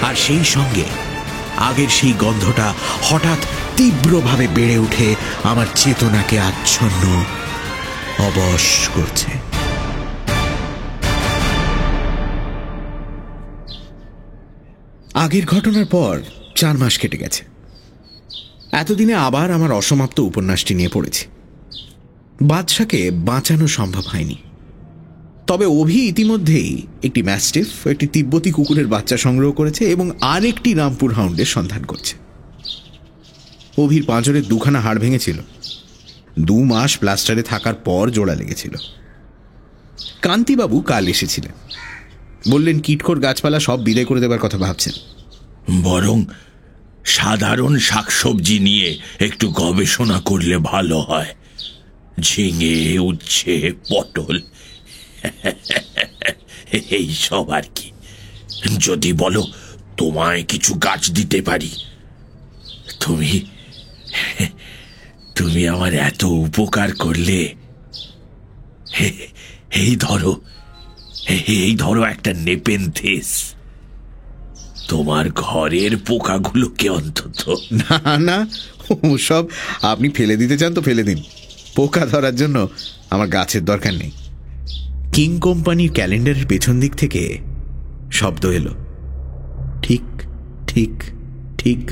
আর সেই সঙ্গে আগের সেই গন্ধটা হঠাৎ তীব্রভাবে বেড়ে উঠে আমার চেতনাকে আচ্ছন্ন অবশ করছে। আগের ঘটনার পর 4 মাস কেটে গেছে। এতদিনে আবার আমার অসমাপ্ত উপন্যাসটি নিয়ে পড়েছি। বাদশাকে বাঁচানো সম্ভব হয়নি, তবে অভি ইতিমধ্যেই একটি ম্যাস্টিফ, একটি তিব্বতী কুকুরের বাচ্চা সংগ্রহ করেছে এবং আরেকটি রামপুর হাউন্ডের সন্ধান করছে। অভির পাঁজরের 2খানা হাড় ভেঙেছিল, 2 মাস প্লাস্টারে থাকার পর জোড়া লেগেছিল। কান্তিবাবু কাল এসেছিলেন, বললেন কিটখোর গাছপালা সব বিদায় করে দেবার কথা ভাবছেন, বরং সাধারণ শাকসবজি নিয়ে একটু গবেষণা করলে ভালো হয়। ঝিঙে, উচ্ছে, পটল, এই সব আর কি। যদি বলো তোমায় কিছু গাছ দিতে পারি, তুমি আমার এত উপকার করলে। এই ধরো একটা নেপেনথিস, তোমার ঘরের পোকাগুলোকে অন্তত। না না, সব আপনি ফেলে দিতে চান তো ফেলে দিন, পোকা ধরার জন্য আমার গাছের দরকার নেই। কিং কোম্পানির ক্যালেন্ডারের পেছন দিক থেকে শব্দ এলো, ঠিক ঠিক ঠিক।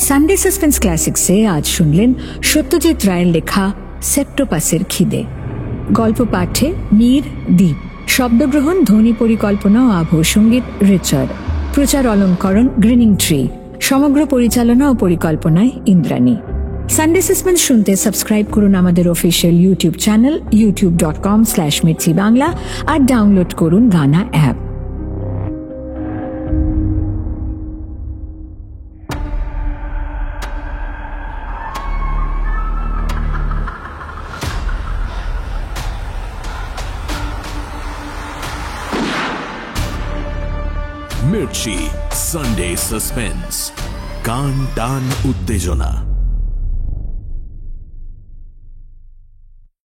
সানডে সাসপেন্স ক্লাসিক্সে আজ শুনলেন সত্যজিৎ রায়ের লেখা সেপ্টোপাসের খিদে। গল্প পাঠে মীর দ্বীপ, শব্দগ্রহণ, ধ্বনি পরিকল্পনা ও আবহ সঙ্গীত রিচার্ড, প্রচার অলঙ্করণ গ্রিনিং ট্রি, সমগ্র পরিচালনা ও পরিকল্পনায় ইন্দ্রাণী। সানডে সাসপেন্স শুনতে সাবস্ক্রাইব করুন আমাদের অফিসিয়াল ইউটিউব চ্যানেল youtube.com/mirchi-bangla আর ডাউনলোড করুন গানা অ্যাপ। মির্চি সানডে সাসপেন্স, কান টান উত্তেজনা।